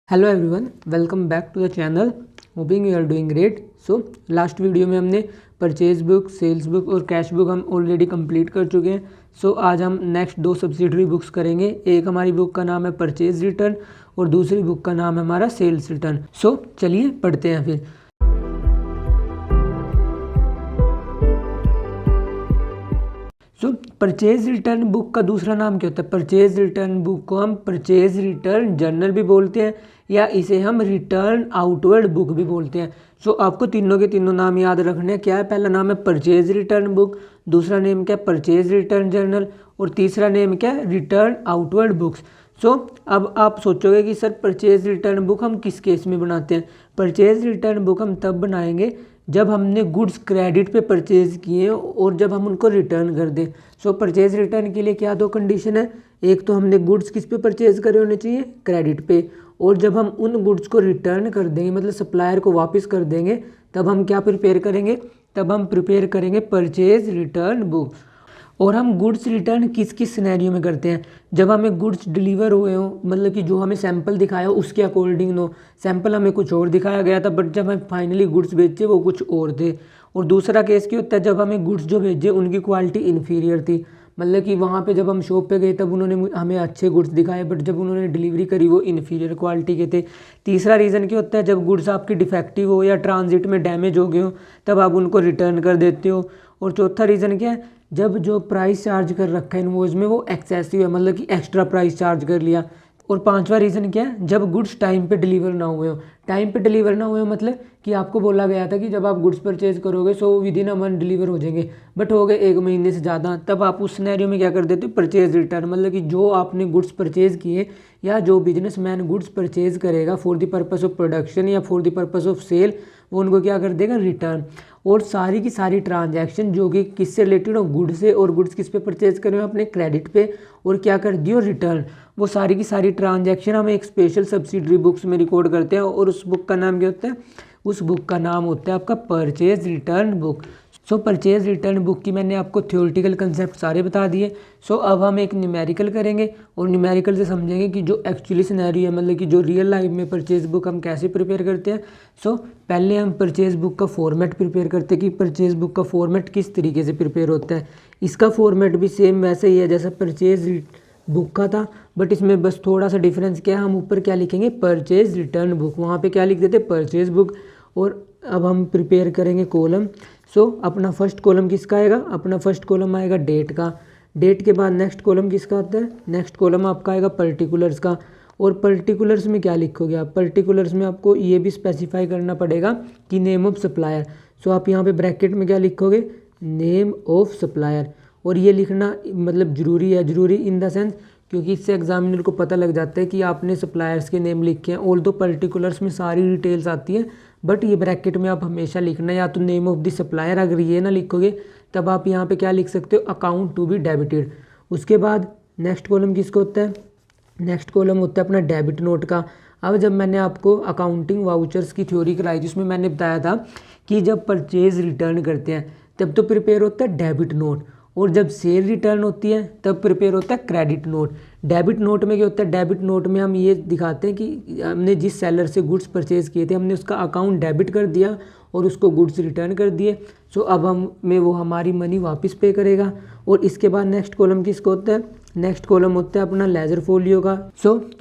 Hello everyone, welcome back to the channel. Hoping you are doing great. So last video में हमने purchase book, sales book और cash book हम already complete कर चुके हैं। सो आज हम नेक्स्ट दो सब्सिडरी बुक्स करेंगे। एक हमारी बुक का नाम है परचेज रिटर्न और दूसरी बुक का नाम है हमारा सेल्स रिटर्न। सो चलिए पढ़ते हैं फिर। परचेज रिटर्न बुक का दूसरा नाम क्या होता है? परचेज रिटर्न बुक को हम परचेज रिटर्न जर्नल भी बोलते हैं या इसे हम रिटर्न आउटवर्ड बुक भी बोलते हैं। आपको तीनों के तीनों नाम याद रखने हैं। क्या है? पहला नाम है परचेज रिटर्न बुक, दूसरा नेम क्या है? परचेज रिटर्न जर्नल और तीसरा नेम क्या है? Return outward books. अब आप सोचोगे कि सर परचेज रिटर्न बुक हम किस केस में बनाते हैं? परचेज रिटर्न बुक हम तब बनाएंगे जब हमने गुड्स क्रेडिट पे परचेज किए और जब हम उनको रिटर्न कर दें। परचेज रिटर्न के लिए क्या दो कंडीशन है? एक तो हमने गुड्स किस पे परचेज करे होने चाहिए? क्रेडिट पे। और जब हम उन गुड्स को रिटर्न कर देंगे, मतलब सप्लायर को वापस कर देंगे, तब हम क्या प्रिपेयर करेंगे? तब हम प्रिपेयर करेंगे परचेज रिटर्न बुक। और हम गुड्स रिटर्न किस किस सिनेरियो में करते हैं? जब हमें गुड्स डिलीवर हुए हो, मतलब कि जो हमें सैंपल दिखाया हो उसके अकॉर्डिंग नो, सैंपल हमें कुछ और दिखाया गया था बट जब हम फाइनली गुड्स भेजे वो कुछ और थे। और दूसरा केस क्या होता है? जब हमें गुड्स जो भेजे उनकी क्वालिटी इन्फीरियर थी, मतलब कि वहाँ पे जब हम शॉप पे गए तब उन्होंने हमें अच्छे गुड्स दिखाए बट जब उन्होंने डिलीवरी करी वो इन्फीरियर क्वालिटी के थे। तीसरा रीज़न क्या होता है? जब गुड्स आपकी डिफेक्टिव हो या ट्रांजिट में डैमेज हो गए हो तब आप उनको रिटर्न कर देते हो। और चौथा रीज़न क्या है? जब जो प्राइस चार्ज कर रखा है इनवॉइस में वो एक्सेसिव है, मतलब कि एक्स्ट्रा प्राइस चार्ज कर लिया। और पांचवा रीज़न क्या है? जब गुड्स टाइम पे डिलीवर ना हुए हो। टाइम पे डिलीवर ना हुए हो मतलब कि आपको बोला गया था कि जब आप गुड्स परचेज करोगे with in a month deliver हो जाएंगे बट हो गए 1 महीने से ज़्यादा, तब आप उस सिनेरियो में क्या कर देते हो? Purchase return. मतलब कि जो आपने गुड्स परचेज किए या जो बिजनेसमैन गुड्स परचेज करेगा for the purpose of production या for the purpose of sale, वो उनको क्या कर देगा? रिटर्न। और सारी की सारी ट्रांजैक्शन जो कि किससे रिलेटेड हो? गुड्स से, और गुड्स किस पे परचेज करें? अपने क्रेडिट पे, और क्या कर दियो? रिटर्न। वो सारी की सारी ट्रांजैक्शन हम एक स्पेशल सब्सिडरी बुक्स में रिकॉर्ड करते हैं और उस बुक का नाम क्या होता है? उस बुक का नाम होता है आपका purchase return book. Purchase return book की मैंने आपको थ्योरेटिकल कंसेप्ट सारे बता दिए। अब हम एक न्यूमेरिकल करेंगे और न्यूमेरिकल से समझेंगे कि जो एक्चुअली सिनेरियो है, मतलब कि जो रियल लाइफ में परचेज बुक हम कैसे प्रिपेयर करते हैं। पहले हम परचेज बुक का फॉर्मेट प्रिपेयर करते हैं कि परचेज बुक का फॉर्मेट किस तरीके से प्रिपेयर होता है। इसका फॉर्मेट भी सेम वैसे ही है जैसा परचेज बुक का था, बट इसमें बस थोड़ा सा डिफरेंस क्या है? हम ऊपर क्या लिखेंगे? परचेज रिटर्न बुक, वहाँ पे क्या लिख देते? Purchase book. और अब हम प्रिपेयर करेंगे कॉलम। अपना फर्स्ट कॉलम किसका आएगा? अपना फर्स्ट कॉलम आएगा डेट का। डेट के बाद नेक्स्ट कॉलम किसका आता है? नेक्स्ट कॉलम आपका आएगा पर्टिकुलर्स का। और पर्टिकुलर्स में क्या लिखोगे आप? पर्टिकुलर्स में आपको ये भी स्पेसिफाई करना पड़ेगा कि नेम ऑफ सप्लायर। आप यहाँ पे ब्रैकेट में क्या लिखोगे? Name of supplier. और ये लिखना मतलब ज़रूरी है, ज़रूरी इन द सेंस क्योंकि इससे एग्जामिनर को पता लग जाता है कि आपने सप्लायर्स के नेम लिखे हैं। ऑल दो पर्टिकुलर्स में सारी डिटेल्स आती है बट ये ब्रैकेट में आप हमेशा लिखना या तो नेम ऑफ द सप्लायर, अगर ये ना लिखोगे तब आप यहाँ पे क्या लिख सकते हो? Account to be debited. उसके बाद नेक्स्ट कॉलम किसका होता है? नेक्स्ट कॉलम होता है अपना डेबिट नोट का। अब जब मैंने आपको अकाउंटिंग वाउचर्स की थ्योरी कराई थी उसमें मैंने बताया था कि जब परचेज रिटर्न करते हैं तब तो प्रिपेयर होता है डेबिट नोट, और जब सेल रिटर्न होती है तब प्रिपेयर होता है क्रेडिट नोट। डेबिट नोट में क्या होता है? डेबिट नोट में हम ये दिखाते हैं कि हमने जिस सेलर से गुड्स परचेज किए थे हमने उसका अकाउंट डेबिट कर दिया और उसको गुड्स रिटर्न कर दिए। अब हमें वो हमारी मनी वापस पे करेगा। और इसके बाद नेक्स्ट कॉलम किसका होता है? नेक्स्ट कॉलम होता है अपना लेजर फोलियो का।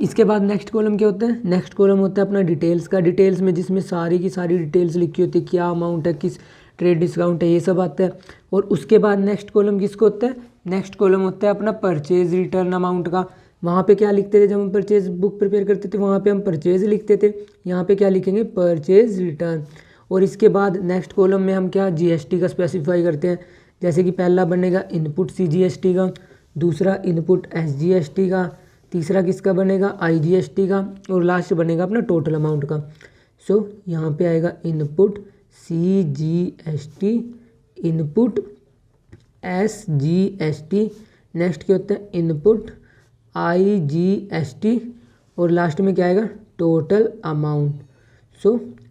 इसके बाद नेक्स्ट कॉलम क्या होता है? नेक्स्ट कॉलम होता है अपना डिटेल्स का। डिटेल्स में जिसमें सारी की सारी डिटेल्स लिखी होती है, क्या अमाउंट है, किस ट्रेड डिस्काउंट है, ये सब आता है। और उसके बाद नेक्स्ट कॉलम किसको होता है? नेक्स्ट कॉलम होता है अपना परचेज रिटर्न अमाउंट का। वहाँ पे क्या लिखते थे जब हम परचेज बुक प्रिपेयर करते थे? वहाँ पे हम परचेज लिखते थे। यहाँ पे क्या लिखेंगे? Purchase return. और इसके बाद नेक्स्ट कॉलम में हम क्या जीएसटी का स्पेसिफाई करते हैं, जैसे कि पहला बनेगा इनपुट सीजीएसटी का, दूसरा इनपुट एसजीएसटी का, तीसरा किसका बनेगा? आईजीएसटी का, और लास्ट बनेगा अपना टोटल अमाउंट का। यहाँ पे आएगा input CGST, input SGST, next क्या होता है? इनपुट आईजीएसटी, और लास्ट में क्या आएगा? Total amount.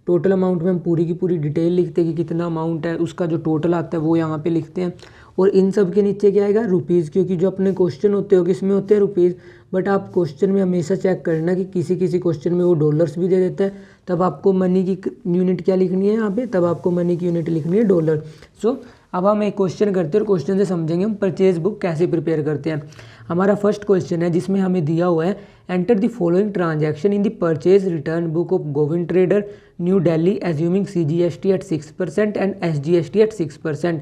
टोटल अमाउंट में हम पूरी की पूरी डिटेल लिखते हैं कि कितना अमाउंट है, उसका जो टोटल आता है वो यहाँ पे लिखते हैं। और इन सब के नीचे क्या आएगा? रुपीज़, क्योंकि जो अपने क्वेश्चन होते हो किस में होते हैं? रुपीज़। बट आप क्वेश्चन में हमेशा चेक करना कि किसी किसी क्वेश्चन में वो डॉलर्स भी दे देता है, तब आपको मनी की यूनिट क्या लिखनी है यहाँ पे, तब आपको मनी की यूनिट लिखनी है डॉलर। सो अब हम एक क्वेश्चन करते हैं और क्वेश्चन से समझेंगे हम परचेज बुक कैसे प्रिपेयर करते हैं। हमारा फर्स्ट क्वेश्चन है जिसमें हमें दिया हुआ है enter the following transaction in the purchase return book of Govind trader new Delhi assuming CGST at 6% and SGST at 6%।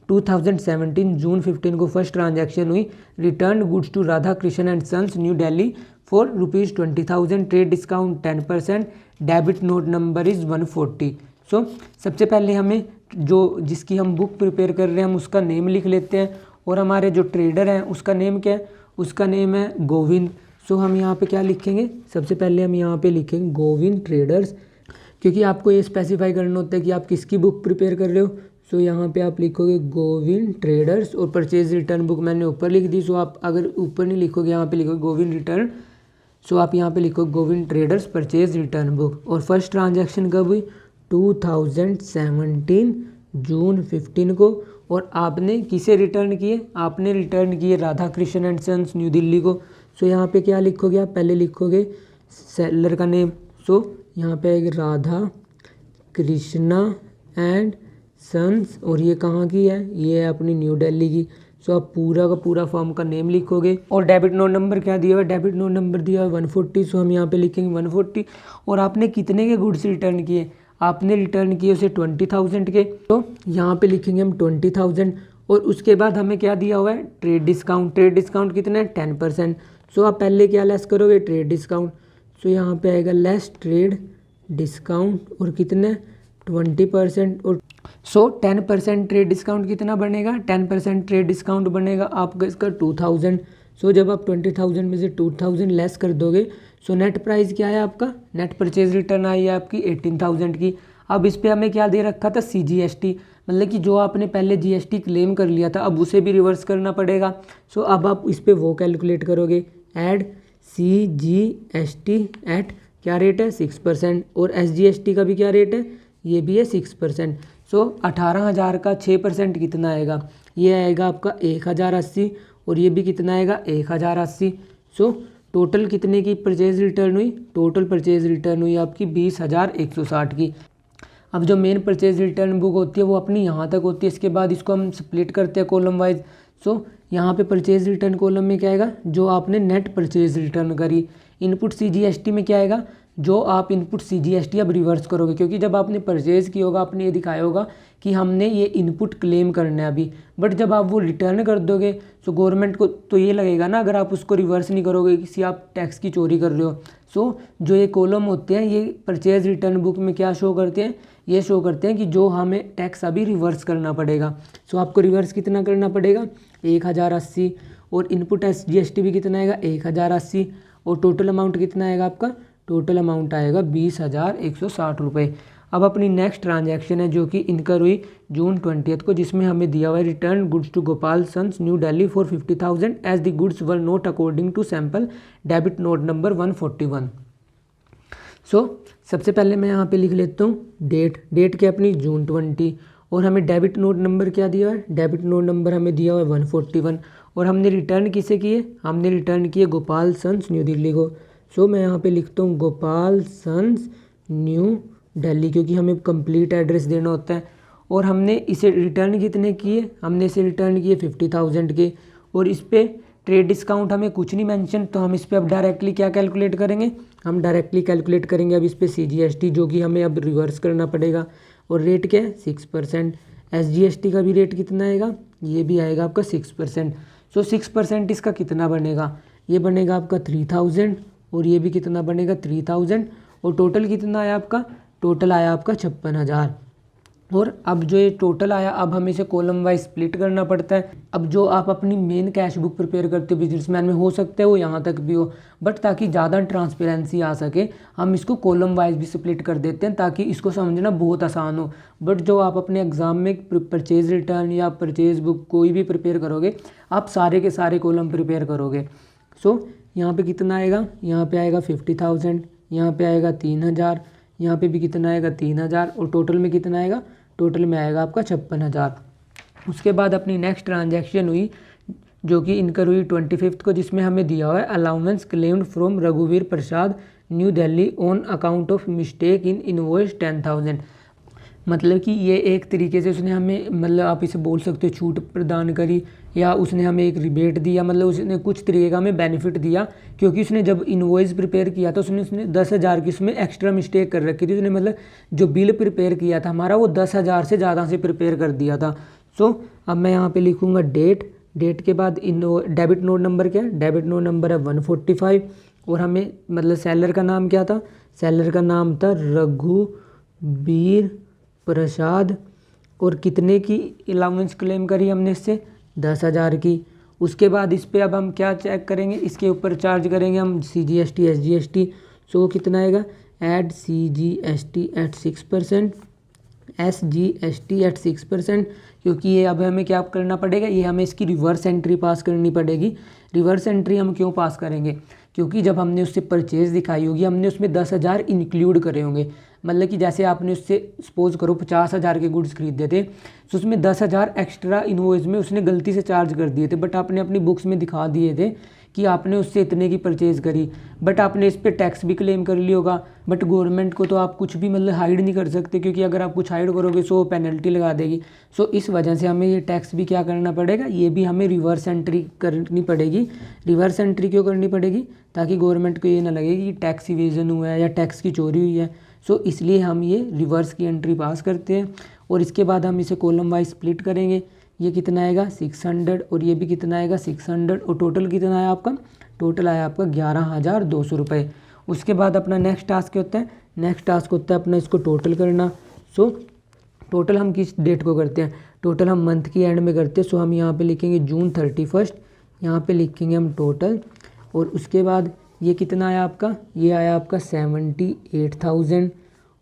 2017 जून 15 को फर्स्ट ट्रांजैक्शन हुई। Return goods to Radha Krishna and sons new Delhi for ₹20,000, trade discount 10%, debit note number is 140। So सबसे पहले हमें जो जिसकी हम book prepare कर रहे हैं हम उसका नेम लिख लेते हैं, और हमारे जो ट्रेडर हैं उसका नेम क्या है, उसका नेम है गोविंद। सो हम यहाँ पे क्या लिखेंगे, सबसे पहले हम यहाँ पे लिखेंगे गोविंद ट्रेडर्स, क्योंकि आपको ये स्पेसिफाई करना होता है कि आप किसकी बुक प्रिपेयर कर रहे हो। सो यहाँ पे आप लिखोगे गोविंद ट्रेडर्स, और परचेज रिटर्न बुक मैंने ऊपर लिख दी। सो आप अगर ऊपर नहीं लिखोगे यहाँ पे लिखोगे गोविंद रिटर्न, सो आप यहाँ पे लिखो Govind traders purchase return book. और फर्स्ट ट्रांजैक्शन कब हुई, 2017 जून 15 को, और आपने किसे रिटर्न किए, आपने रिटर्न किए Radha Krishna and sons new Delhi को। सो यहाँ पे क्या लिखोगे, आप पहले लिखोगे सेलर का नेम। सो यहाँ पे आएगी राधा कृष्णा एंड सन्स, और ये कहाँ की है, ये है अपनी न्यू दिल्ली की। सो आप पूरा का पूरा फॉर्म का नेम लिखोगे, और डेबिट नोट नंबर क्या दिया हुआ है, डेबिट नोट नंबर दिया हुआ है 140। सो हम यहाँ पे लिखेंगे 140। और आपने कितने के गुड्स रिटर्न किए, आपने रिटर्न किए उसे 20,000 के, तो यहाँ पे लिखेंगे हम 20,000। और उसके बाद हमें क्या दिया हुआ है, ट्रेड डिस्काउंट। ट्रेड डिस्काउंट कितना है, 10%। सो आप पहले क्या लेस करोगे, ट्रेड डिस्काउंट। सो यहाँ पे आएगा लेस ट्रेड डिस्काउंट, और कितने 20%। और सो 10% ट्रेड डिस्काउंट कितना बनेगा, 10% ट्रेड डिस्काउंट बनेगा आपका इसका 2,000। सो जब आप 20,000 में से 2,000 लेस कर दोगे, सो नेट प्राइस क्या है आपका, नेट परचेज रिटर्न आई है आपकी 18,000 की। अब इस पर हमें क्या दे रखा था, CGST, मतलब कि जो आपने पहले GST क्लेम कर लिया था अब उसे भी रिवर्स करना पड़ेगा। सो अब आप इस पर वो कैलकुलेट करोगे, ऐड CGST एट क्या रेट है 6%, और SGST का भी क्या रेट है, ये भी है 6%। सो 18,000 का 6% कितना आएगा, ये आएगा आपका 1,080, और ये भी कितना आएगा 1,080। सो टोटल कितने की परचेज रिटर्न हुई, टोटल परचेज रिटर्न हुई आपकी 20,160 की। अब जो मेन परचेज रिटर्न बुक होती है वो अपनी यहाँ तक होती है, इसके बाद इसको हम स्प्लिट करते हैं कॉलम वाइज। सो यहाँ पे परचेज रिटर्न कॉलम में क्या आएगा, जो आपने नेट परचेज रिटर्न करी। इनपुट CGST में क्या आएगा, जो आप इनपुट CGST अब रिवर्स करोगे, क्योंकि जब आपने परचेज किया होगा आपने ये दिखाया होगा कि हमने ये इनपुट क्लेम करना है अभी, बट जब आप वो रिटर्न कर दोगे तो गवर्नमेंट को तो ये लगेगा ना, अगर आप उसको रिवर्स नहीं करोगे किसी आप टैक्स की चोरी कर रहे हो। सो जो ये कॉलम होते हैं ये परचेज रिटर्न बुक में क्या शो करते हैं, ये शो करते हैं कि जो हमें टैक्स अभी रिवर्स करना पड़ेगा। सो आपको रिवर्स कितना करना पड़ेगा, 1,080, और इनपुट SGST भी कितना आएगा 1,080, और टोटल अमाउंट कितना आएगा आपका, टोटल अमाउंट आएगा 20,160 रुपये। अब अपनी नेक्स्ट ट्रांजैक्शन है जो कि इनकर हुई जून 20 को, जिसमें हमें दिया हुआ है return goods to Gopal sons new Delhi for 50,000 as the goods were not according to sample, debit note number 141। So सबसे पहले मैं यहाँ पे लिख लेता हूँ डेट क्या अपनी जून 20, और हमें डेबिट नोट नंबर क्या दिया है, डेबिट नोट नंबर हमें दिया हुआ है 141, और हमने रिटर्न किसे किए, हमने रिटर्न किए गोपाल सन्स न्यू दिल्ली को। सो मैं यहाँ पे लिखता हूँ गोपाल सन्स न्यू दिल्ली, क्योंकि हमें कंप्लीट एड्रेस देना होता है। और हमने इसे रिटर्न कितने किए, हमने इसे रिटर्न किए 50,000 के, और इस पर ट्रेड डिस्काउंट हमें कुछ नहीं मेंशन, तो हम इस पर अब डायरेक्टली क्या कैलकुलेट करेंगे, हम डायरेक्टली कैलकुलेट करेंगे अब इस पर CGST, जो कि हमें अब रिवर्स करना पड़ेगा। और रेट क्या है 6%, SGST का भी रेट कितना आएगा, ये भी आएगा आपका 6%। सो 6% इसका कितना बनेगा, ये बनेगा आपका 3,000, और ये भी कितना बनेगा 3,000, और टोटल कितना आया आपका, टोटल आया आपका 56,000। और अब जो ये टोटल आया अब हमें इसे कॉलम वाइज स्प्लिट करना पड़ता है। अब जो आप अपनी मेन कैश बुक प्रिपेयर करते हो बिजनेसमैन में, हो सकता है वो यहाँ तक भी हो, बट ताकि ज़्यादा ट्रांसपेरेंसी आ सके हम इसको कॉलम वाइज भी स्प्लिट कर देते हैं, ताकि इसको समझना बहुत आसान हो। बट जो आप अपने एग्जाम में परचेज रिटर्न या परचेज बुक कोई भी प्रिपेयर करोगे आप सारे के सारे कॉलम प्रिपेयर करोगे। सो यहाँ पे कितना आएगा, यहाँ पे आएगा 50,000, यहाँ पे आएगा 3,000, यहाँ पे भी कितना आएगा 3,000, और टोटल में कितना आएगा, टोटल में आएगा आपका 56,000। उसके बाद अपनी नेक्स्ट ट्रांजैक्शन हुई जो कि इनकर हुई 25 को, जिसमें हमें दिया हुआ है अलाउंस क्लेम्ड फ्रॉम रघुवीर Prasad new Delhi on account of mistake in invoice 10,000। मतलब कि ये एक तरीके से उसने हमें, मतलब आप इसे बोल सकते हो छूट प्रदान करी, या उसने हमें एक रिबेट दिया, मतलब उसने कुछ तरीके का हमें बेनिफिट दिया, क्योंकि उसने जब इनवॉइस प्रिपेयर किया था उसने 10,000 की उसमें एक्स्ट्रा मिस्टेक कर रखी थी। उसने मतलब जो बिल प्रिपेयर किया था हमारा वो 10,000 से ज़्यादा से प्रिपेयर कर दिया था। सो अब मैं यहाँ पे लिखूँगा डेट के बाद डेबिट नोट नंबर क्या है, डेबिट नोट नंबर है 145, और हमें मतलब सेलर का नाम क्या था, सेलर का नाम था रघुवीर प्रसाद, और कितने की अलाउंस क्लेम करी हमने इससे, 10,000 की। उसके बाद इस पे अब हम क्या चेक करेंगे, इसके ऊपर चार्ज करेंगे हम CGST SGST। सो कितना आएगा, add CGST at 6%, SGST at 6%, क्योंकि ये अब हमें क्या करना पड़ेगा, ये हमें इसकी रिवर्स एंट्री पास करनी पड़ेगी। रिवर्स एंट्री हम क्यों पास करेंगे, क्योंकि जब हमने उससे परचेज दिखाई होगी हमने उसमें 10,000 इंक्लूड करे होंगे। मतलब कि जैसे आपने उससे सपोज करो 50,000 के गुड्स खरीदे थे, तो उसमें 10,000 एक्स्ट्रा इनवॉइस में उसने गलती से चार्ज कर दिए थे, बट आपने अपनी बुक्स में दिखा दिए थे कि आपने उससे इतने की परचेज़ करी, बट आपने इस पर टैक्स भी क्लेम कर लिया होगा। बट गवर्नमेंट को तो आप कुछ भी मतलब हाइड नहीं कर सकते, क्योंकि अगर आप कुछ हाइड करोगे सो पेनल्टी लगा देगी। सो इस वजह से हमें ये टैक्स भी क्या करना पड़ेगा, ये भी हमें रिवर्स एंट्री करनी पड़ेगी। रिवर्स एंट्री क्यों करनी पड़ेगी, ताकि गवर्नमेंट को ये ना लगे कि टैक्स इवेजन हुआ है या टैक्स की चोरी हुई है। सो इसलिए हम ये रिवर्स की एंट्री पास करते हैं, और इसके बाद हम इसे कॉलम वाइज स्प्लिट करेंगे। ये कितना आएगा 600, और ये भी कितना आएगा 600, और टोटल कितना आया आपका, टोटल आया आपका 11,200 रुपये। उसके बाद अपना नेक्स्ट टास्क होता है, नेक्स्ट टास्क होता है अपना इसको टोटल करना। सो टोटल हम किस डेट को करते हैं, टोटल हम मंथ की एंड में करते हैं। सो हम यहाँ पे लिखेंगे June 31, यहाँ पे लिखेंगे हम टोटल, और उसके बाद ये कितना आया आपका, ये आया आपका 78,000,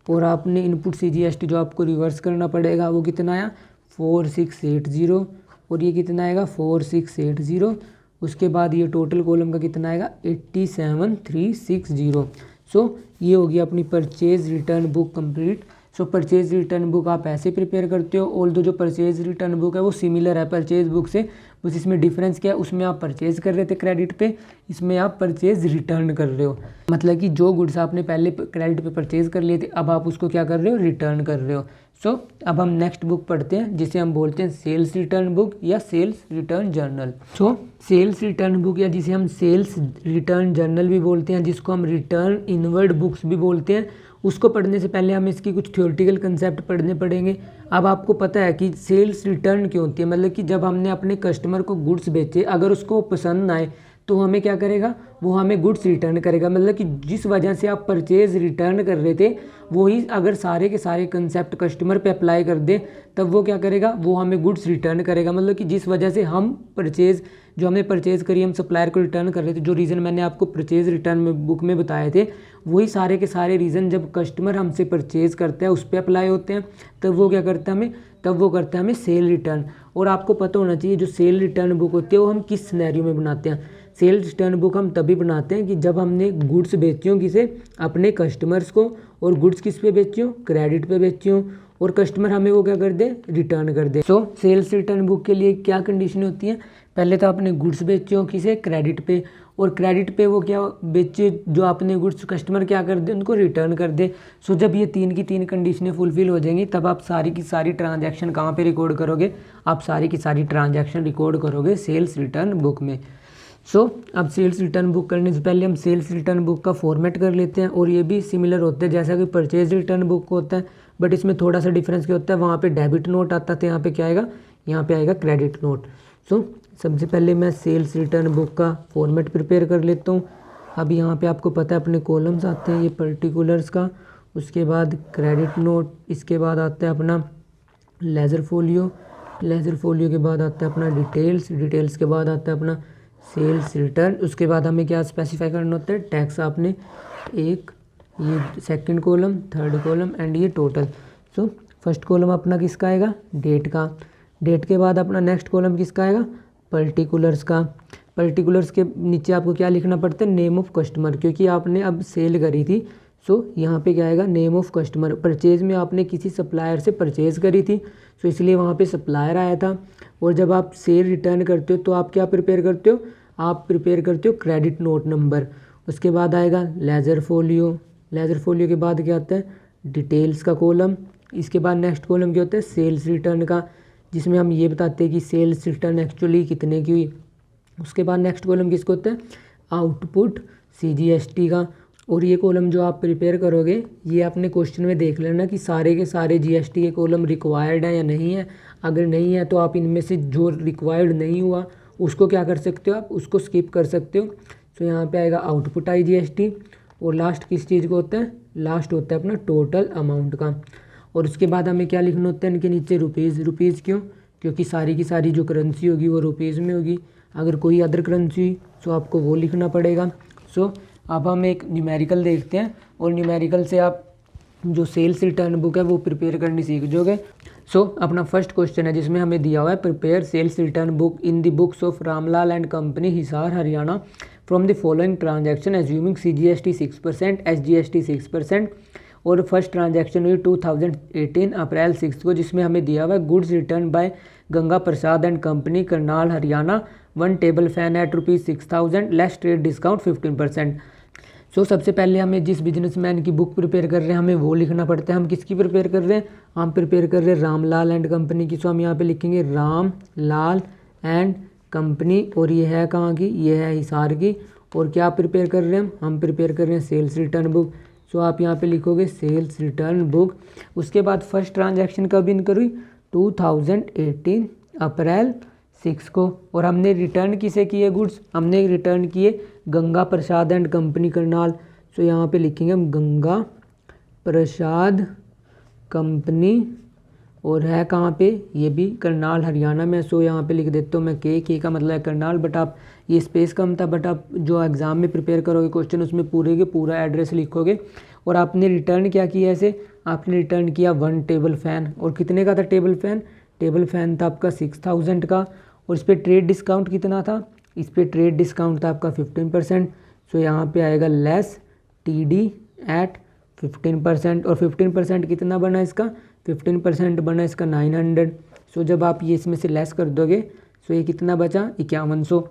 और आपने इनपुट CGST जो आपको रिवर्स करना पड़ेगा वो कितना आया 4680, और ये कितना आएगा 4680। उसके बाद ये टोटल कॉलम का कितना आएगा 87,360। सो ये हो गया अपनी परचेज रिटर्न बुक कंप्लीट। सो परचेज रिटर्न बुक आप ऐसे प्रिपेयर करते हो, ऑल्दो जो परचेज रिटर्न बुक है वो सिमिलर है परचेज बुक से, बस इसमें डिफरेंस क्या है, उसमें आप परचेज कर रहे थे क्रेडिट पे, इसमें आप परचेज रिटर्न कर रहे हो। मतलब कि जो गुड्स आपने पहले क्रेडिट पे परचेज कर लिए थे अब आप उसको क्या कर रहे हो, रिटर्न कर रहे हो। सो अब हम नेक्स्ट बुक पढ़ते हैं जिसे हम बोलते हैं सेल्स रिटर्न बुक या sales return journal. So sales return book या जिसे हम सेल्स रिटर्न जर्नल भी बोलते हैं, जिसको हम रिटर्न इनवर्ड बुक्स भी बोलते हैं, उसको पढ़ने से पहले हमें इसकी कुछ थ्योरेटिकल कंसेप्ट पढ़ने पड़ेंगे। अब आपको पता है कि सेल्स रिटर्न क्यों होती है, मतलब कि जब हमने अपने कस्टमर को गुड्स बेचे अगर उसको पसंद ना आए तो हमें क्या करेगा, वो हमें गुड्स रिटर्न करेगा। मतलब कि जिस वजह से आप परचेज रिटर्न कर रहे थे वही अगर सारे के सारे कंसेप्ट कस्टमर पे अप्लाई कर दे तब वो क्या करेगा, वो हमें गुड्स रिटर्न करेगा। मतलब कि जिस वजह से हम परचेज जो हमने परचेज़ करी हम सप्लायर को रिटर्न कर रहे थे, जो रीज़न मैंने आपको परचेज़ रिटर्न में बुक में बताए थे वही सारे के सारे रीज़न जब कस्टमर हमसे परचेज़ करता है उस पर अप्लाई होते हैं, तब वो क्या करता है हमें, तब वो करता है हमें सेल रिटर्न। और आपको पता होना चाहिए जो सेल रिटर्न बुक होती है वो हम किस सिनेरियो में बनाते हैं। सेल रिटर्न बुक हम तभी बनाते हैं कि जब हमने गुड्स बेची हों किसे, अपने कस्टमर्स को, और गुड्स किस पे बेची हो, क्रेडिट पे बेची हो, और कस्टमर हमें वो क्या कर दे, रिटर्न कर दे। सो सेल्स रिटर्न बुक के लिए क्या कंडीशन होती है, पहले तो आपने गुड्स बेचे हो किसे, क्रेडिट पे, और क्रेडिट पे वो क्या बेचे, जो आपने गुड्स कस्टमर क्या कर दे, उनको रिटर्न कर दे। सो जब ये तीन की तीन कंडीशनें फुलफिल हो जाएंगी तब आप सारी की सारी ट्रांजैक्शन कहाँ पे रिकॉर्ड करोगे, आप सारी की सारी ट्रांजैक्शन रिकॉर्ड करोगे सेल्स रिटर्न बुक में। सो अब सेल्स रिटर्न बुक करने से पहले हम सेल्स रिटर्न बुक का फॉर्मेट कर लेते हैं, और ये भी सिमिलर होते हैं जैसा कि परचेज रिटर्न बुक होता है, बट इसमें थोड़ा सा डिफरेंस क्या होता है, वहाँ पे डेबिट नोट आता था, यहाँ पे क्या आएगा, यहाँ पे आएगा क्रेडिट नोट। सो सबसे पहले मैं सेल्स रिटर्न बुक का फॉर्मेट प्रिपेयर कर लेता हूँ। अब यहाँ पे आपको पता है अपने कॉलम्स आते हैं ये पर्टिकुलर्स का, उसके बाद क्रेडिट नोट, इसके बाद आता है अपना लेजर फोलियो, लेजर फोलियो के बाद आता है अपना डिटेल्स, डिटेल्स के बाद आता है अपना सेल्स रिटर्न। उसके बाद हमें क्या स्पेसिफाई करना होता है, टैक्स आपने एक, ये second column, third column and ये टोटल। सो फर्स्ट कॉलम अपना किसका आएगा, डेट का, डेट के बाद अपना नेक्स्ट कॉलम किसका आएगा, पर्टिकुलर्स का, पर्टिकुलर्स के नीचे आपको क्या लिखना पड़ता है, नेम ऑफ कस्टमर, क्योंकि आपने अब सेल करी थी। सो यहाँ पे क्या आएगा, नेम ऑफ कस्टमर। परचेज़ में आपने किसी सप्लायर से परचेज़ करी थी, सो इसलिए वहाँ पे सप्लायर आया था। और जब आप सेल रिटर्न करते हो तो आप क्या प्रिपेयर करते हो, आप प्रिपेयर करते हो क्रेडिट नोट नंबर। उसके बाद आएगा लेजर फोलियो। लेजर फोलियो के बाद क्या आता है, डिटेल्स का कॉलम। इसके बाद नेक्स्ट कॉलम क्या होता है, सेल्स रिटर्न का, जिसमें हम ये बताते हैं कि सेल्स रिटर्न एक्चुअली कितने की हुई। उसके बाद नेक्स्ट कॉलम किसको होता है, आउटपुट CGST का। और ये कॉलम जो आप प्रिपेयर करोगे, ये अपने क्वेश्चन में देख लेना कि सारे के सारे GST के कॉलम रिक्वायर्ड है या नहीं है। अगर नहीं है तो आप इनमें से जो रिक्वायर्ड नहीं हुआ उसको क्या कर सकते हो, आप उसको स्किप कर सकते हो। तो यहाँ पे आएगा आउटपुट IGST। और लास्ट किस चीज़ को होता है, लास्ट होता है अपना टोटल अमाउंट का। और उसके बाद हमें क्या लिखना होता है, इनके नीचे रुपीज़। रुपीज़ क्यों, क्योंकि सारी की सारी जो करेंसी होगी वो रुपीज़ में होगी। अगर कोई अदर करेंसी हुई तो आपको वो लिखना पड़ेगा। सो अब हम एक न्यूमेरिकल देखते हैं, और न्यूमेरिकल से आप जो सेल्स रिटर्न बुक है वो प्रिपेयर करनी सीख जाओगे। सो अपना फर्स्ट क्वेश्चन है जिसमें हमें दिया हुआ है, prepare sales return book in the books of Ramlal and company Hisar Haryana from the following transaction assuming CGST 6%, SGST 6%। और फर्स्ट ट्रांजैक्शन हुई 2018 अप्रैल 6 को, जिसमें हमें दिया हुआ है goods return by Ganga Prasad and company Karnal Haryana, 1 table fan at ₹6000 less trade discount 15%। So सबसे पहले हमें जिस बिजनेसमैन की बुक प्रिपेयर कर रहे हैं हमें वो लिखना पड़ता है। हम किसकी प्रिपेयर कर रहे हैं, हम प्रिपेयर कर रहे हैं रामलाल एंड कंपनी की। सो हम यहाँ पे लिखेंगे राम लाल एंड कंपनी। और ये है कहाँ की, ये है हिसार की। और क्या प्रिपेयर कर रहे हैं हम प्रिपेयर कर रहे हैं सेल्स रिटर्न बुक। सो आप यहाँ पे लिखोगे सेल्स रिटर्न बुक। उसके बाद फर्स्ट ट्रांजैक्शन कब इनकर हुई, 2018 अप्रैल 6 को। और हमने रिटर्न किसे किए गुड्स, हमने रिटर्न किए गंगा प्रसाद एंड कंपनी करनाल। सो यहाँ पे लिखेंगे हम गंगा प्रसाद कंपनी, और है कहाँ पे, ये भी करनाल हरियाणा में। सो यहाँ पे लिख देता हूँ मैं के का मतलब है करनाल, बट आप ये स्पेस कम था, बट आप जो एग्ज़ाम में प्रिपेयर करोगे क्वेश्चन उसमें पूरे के पूरा एड्रेस लिखोगे। और आपने रिटर्न क्या किया ऐसे, आपने रिटर्न किया 1 टेबल फैन। और कितने का था टेबल फैन, टेबल फैन था आपका 6000 का। और इस पर ट्रेड डिस्काउंट कितना था, इस पर ट्रेड डिस्काउंट था आपका 15%। सो यहाँ पे आएगा लेस TD एट 15%। और 15% कितना बना इसका, 15% बना इसका 900। सो जब आप ये इसमें से लेस कर दोगे सो ये कितना बचा 5100।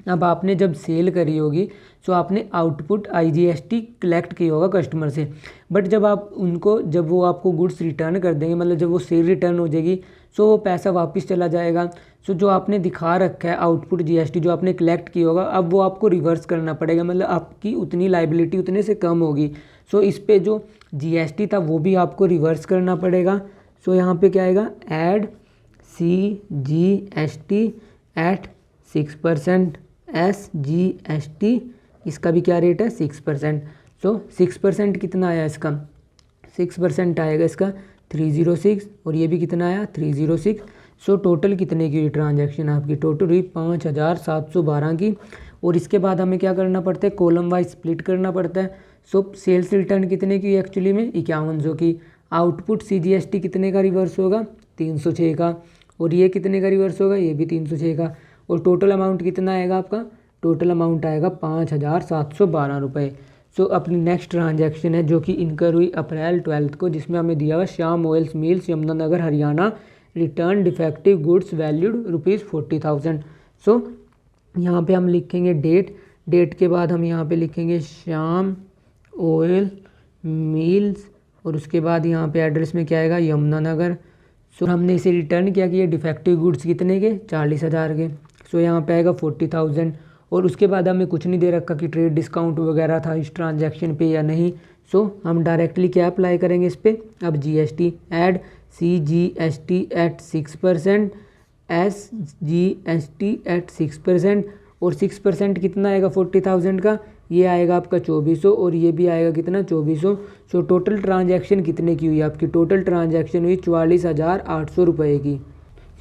अब आपने जब सेल करी होगी सो आपने आउटपुट IGST कलेक्ट किया होगा कस्टमर से। बट जब आप उनको, जब वो आपको गुड्स रिटर्न कर देंगे, मतलब जब वो सेल रिटर्न हो जाएगी सो वो पैसा वापस चला जाएगा। सो जो आपने दिखा रखा है आउटपुट GST जो आपने कलेक्ट किया होगा, अब वो आपको रिवर्स करना पड़ेगा, मतलब आपकी उतनी लाइबिलिटी उतने से कम होगी। सो इस पे जो GST था वो भी आपको रिवर्स करना पड़ेगा। सो यहाँ पे क्या आएगा, ऐड CGST एट 6%, SGST इसका भी क्या रेट है 6%। सो 6% कितना आया इसका, 6% आएगा इसका 306। और ये भी कितना आया 306। सो टोटल कितने की हुई ट्रांजैक्शन आपकी, टोटल हुई 5712 की। और इसके बाद हमें क्या करना पड़ता है, कॉलम वाइज स्प्लिट करना पड़ता है। सो सेल्स रिटर्न कितने की एक्चुअली में 5100 की। आउटपुट CGST कितने का रिवर्स होगा 306 का। और ये कितने का रिवर्स होगा, ये भी 306 का। और टोटल अमाउंट कितना आएगा आपका, टोटल अमाउंट आएगा 5712 रुपये। सो अपनी नेक्स्ट ट्रांजैक्शन है जो कि इनकर हुई अप्रैल 12 को, जिसमें हमें दिया हुआ Shyam oils mills Yamunanagar Haryana, return defective goods valued ₹40,000। सो यहाँ पे हम लिखेंगे डेट के बाद हम यहाँ पे लिखेंगे श्याम ऑयल मिल्स। और उसके बाद यहाँ पे एड्रेस में क्या आएगा यमुनानगर। सो हमने इसे रिटर्न क्या किया, डिफेक्टिव गुड्स कितने के 40,000 के। सो यहाँ पे आएगा 40,000। और उसके बाद हमें कुछ नहीं दे रखा कि ट्रेड डिस्काउंट वगैरह था इस ट्रांजैक्शन पे या नहीं। सो हम डायरेक्टली क्या अप्लाई करेंगे इस पर, अब GST add CGST at 6%, SGST at 6%। और 6% कितना आएगा 40,000 का, ये आएगा आपका 2400। और ये भी आएगा कितना 2400। सो टोटल ट्रांजैक्शन कितने की हुई आपकी, टोटल ट्रांजैक्शन हुई 44,800 रुपये की।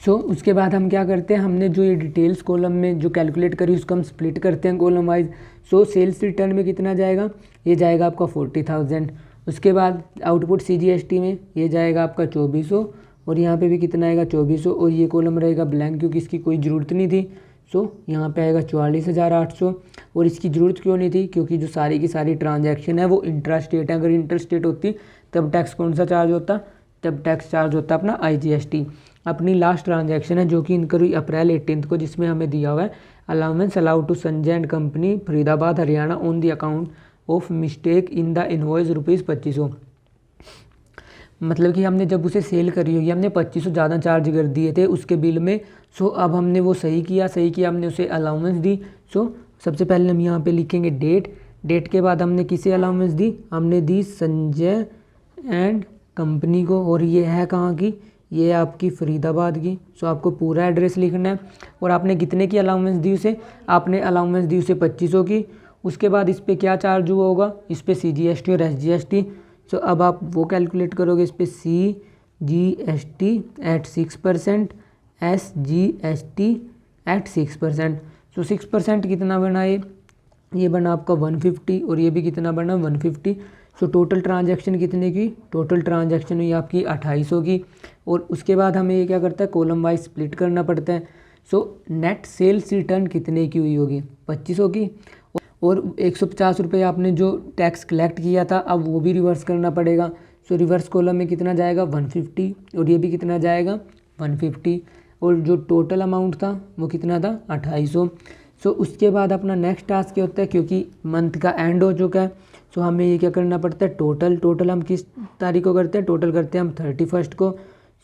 सो उसके बाद हम क्या करते हैं, हमने जो ये डिटेल्स कॉलम में जो कैलकुलेट करी उसको हम स्प्लिट करते हैं column wise. So sales return में कितना जाएगा, ये जाएगा आपका 40,000। उसके बाद आउटपुट CGST में ये जाएगा आपका 2400। और यहाँ पे भी कितना आएगा 2400। और ये कॉलम रहेगा ब्लैंक क्योंकि इसकी कोई ज़रूरत नहीं थी। सो यहाँ पे आएगा 44,800। और इसकी ज़रूरत क्यों नहीं थी, क्योंकि जो सारी की सारी ट्रांजैक्शन है वो इंट्रा स्टेट है। अगर इंटर स्टेट होती तब टैक्स कौन सा चार्ज होता, तब टैक्स चार्ज होता अपना IGST। अपनी लास्ट ट्रांजैक्शन है जो कि इनकर हुई अप्रैल 18 को, जिसमें हमें दिया हुआ है allowance allowed to Sanjay and company Faridabad Haryana on the account of mistake in the invoice ₹2500। मतलब कि हमने जब उसे सेल करी होगी हमने 2500 ज़्यादा चार्ज कर दिए थे उसके बिल में। सो अब हमने वो सही किया हमने उसे अलाउंस दी। सो सबसे पहले हम यहाँ पे लिखेंगे डेट के बाद हमने किसे अलाउंस दी, हमने दी संजय एंड कंपनी को। और ये है कहाँ की, ये है आपकी फरीदाबाद की। सो आपको पूरा एड्रेस लिखना है। और आपने कितने की अलाउंस दी उसे, आपने अलाउंस दी उसे 2500 की। उसके बाद इस पर क्या चार्ज हुआ होगा, इस पर CGST और SGST। सो अब आप वो कैलकुलेट करोगे, इस पर CGST एट 6%, SGST एट 6%। सो 6% कितना बना, ये बना आपका 150 और ये भी कितना बना 150। सो टोटल ट्रांजैक्शन कितने की, टोटल ट्रांजैक्शन हुई आपकी 2800 की। और उसके बाद हमें ये क्या करता है, कॉलम वाइज स्प्लिट करना पड़ता है। सो नेट सेल्स रिटर्न कितने की हुई होगी, 2500 की। और 150 रुपये आपने जो टैक्स कलेक्ट किया था अब वो भी रिवर्स करना पड़ेगा। सो रिवर्स कॉलम में कितना जाएगा 150 और ये भी कितना जाएगा 150। और जो टोटल अमाउंट था वो कितना था 2800। सो उसके बाद अपना नेक्स्ट टास्क क्या होता है, क्योंकि मंथ का एंड हो चुका है सो हमें ये क्या करना पड़ता है, टोटल हम किस तारीख को करते हैं, टोटल करते हैं हम 31 को।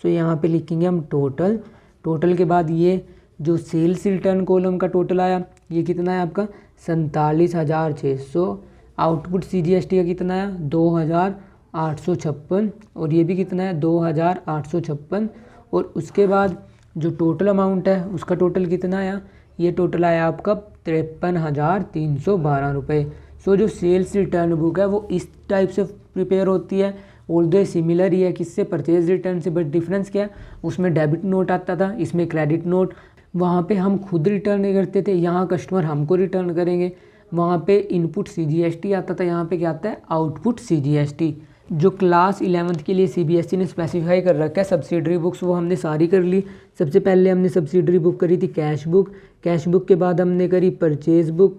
सो यहाँ पे लिखेंगे हम टोटल के बाद ये जो सेल्स रिटर्न कॉलम का टोटल आया ये कितना है आपका 47,600। आउटपुट CGST का कितना है 2,856 और ये भी कितना है 2,856। और उसके बाद जो टोटल अमाउंट है उसका टोटल कितना आया, ये टोटल आया आपका 53,312 रुपये। सो जो सेल्स रिटर्न बुक है वो इस टाइप से प्रिपेयर होती है, ऑल्दो सिमिलर ही है किससे, परचेज रिटर्न से। बट डिफरेंस क्या है, उसमें डेबिट नोट आता था, इसमें क्रेडिट नोट। वहाँ पे हम खुद रिटर्न नहीं करते थे, यहाँ कस्टमर हमको रिटर्न करेंगे। वहाँ पे इनपुट CGST आता था, यहाँ पे क्या आता है आउटपुट CGST। जो क्लास 11th के लिए CBSE ने स्पेसिफाई कर रखा है सब्सिडरी बुक्स वो हमने सारी कर ली। सबसे पहले हमने सब्सिडरी बुक करी थी कैश बुक के बाद हमने करी परचेज बुक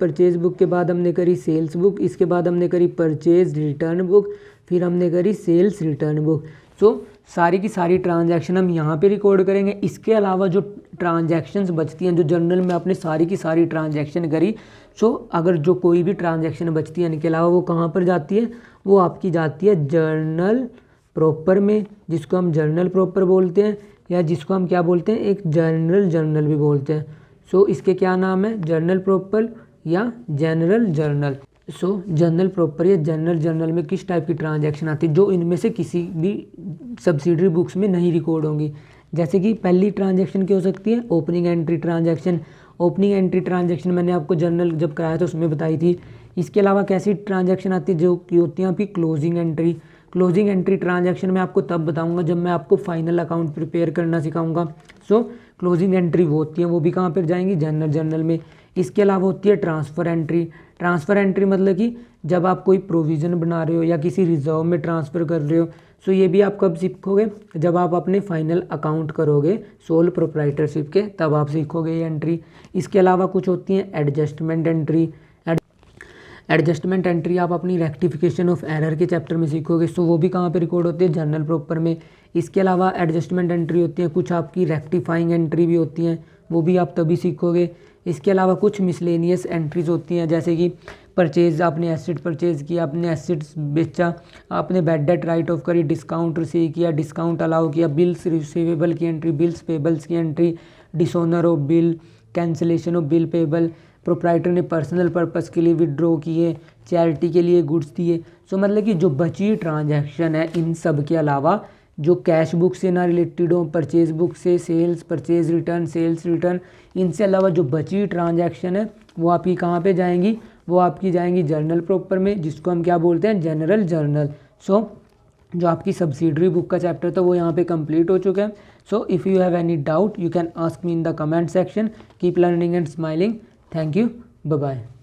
के बाद हमने करी सेल्स बुक, इसके बाद हमने करी परचेज रिटर्न बुक, फिर हमने करी सेल्स रिटर्न बुक। सो सारी की सारी ट्रांजैक्शन हम यहाँ पे रिकॉर्ड करेंगे। इसके अलावा जो ट्रांजैक्शंस बचती हैं, जो जर्नल में आपने सारी की सारी ट्रांजैक्शन करी, सो अगर जो कोई भी ट्रांजैक्शन बचती है इनके अलावा वो कहाँ पर जाती है, वो आपकी जाती है जर्नल प्रॉपर में, जिसको हम जर्नल प्रॉपर बोलते हैं या जिसको हम क्या बोलते हैं एक जर्नल भी बोलते हैं। सो इसके क्या नाम है, जर्नल प्रॉपर या जनरल जर्नल। सो जर्नल प्रॉपर या जनरल जर्नल में किस टाइप की ट्रांजैक्शन आती है, जो इनमें से किसी भी सब्सिडरी बुक्स में नहीं रिकॉर्ड होंगी। जैसे कि पहली ट्रांजैक्शन क्या हो सकती है, opening entry transaction. Opening entry transaction मैंने आपको जर्नल जब कराया था उसमें बताई थी। इसके अलावा कैसी ट्रांजैक्शन आती है, जो की होती है आपकी क्लोजिंग एंट्री ट्रांजैक्शन मैं आपको तब बताऊंगा जब मैं आपको फाइनल अकाउंट प्रिपेयर करना सिखाऊंगा। सो क्लोजिंग एंट्री वो होती है, वो भी कहाँ पर जाएंगी जर्नल में। इसके अलावा होती है ट्रांसफ़र एंट्री मतलब कि जब आप कोई प्रोविज़न बना रहे हो या किसी रिजर्व में ट्रांसफ़र कर रहे हो। सो ये भी आप कब सीखोगे, जब आप अपने फाइनल अकाउंट करोगे सोल प्रोप्राइटरशिप के, तब आप सीखोगे ये एंट्री। इसके अलावा कुछ होती हैं एडजस्टमेंट एंट्री आप अपनी रेक्टिफिकेशन ऑफ एरर के चैप्टर में सीखोगे। सो वो भी कहाँ पे रिकॉर्ड होती है, जर्नल प्रॉपर में। इसके अलावा एडजस्टमेंट एंट्री होती है, कुछ आपकी रेक्टिफाइंग एंट्री भी होती हैं, वो भी आप तभी सीखोगे। इसके अलावा कुछ मिसलेनियस एंट्रीज होती हैं, जैसे कि परचेज, आपने एसेट परचेज किया, आपने एसेट्स बेचा, आपने बैड डेट राइट ऑफ करी, डिस्काउंट रिसीव किया, डिस्काउंट अलाउ किया, बिल्स रिसीवेबल की एंट्री, बिल्स पेबल्स की entry, dishonour of bill, cancellation of bill payable, proprietor ने पर्सनल पर्पस के लिए विड्रॉ किए, चैरिटी के लिए गुड्स दिए। सो मतलब कि जो बची ट्रांजैक्शन है इन सब के अलावा जो कैश बुक से ना रिलेटेड हो, परचेज बुक से, sales, purchase return, sales return, इनसे अलावा जो बची ट्रांजैक्शन है वो आपकी कहाँ पे जाएंगी, वो आपकी जाएंगी जर्नल प्रॉपर में, जिसको हम क्या बोलते हैं जनरल जर्नल। सो जो आपकी सब्सिडरी बुक का चैप्टर था वो यहाँ पे कंप्लीट हो चुका है। So if you have any doubt you can ask me in the comment section. Keep learning and smiling. Thank you, bye bye.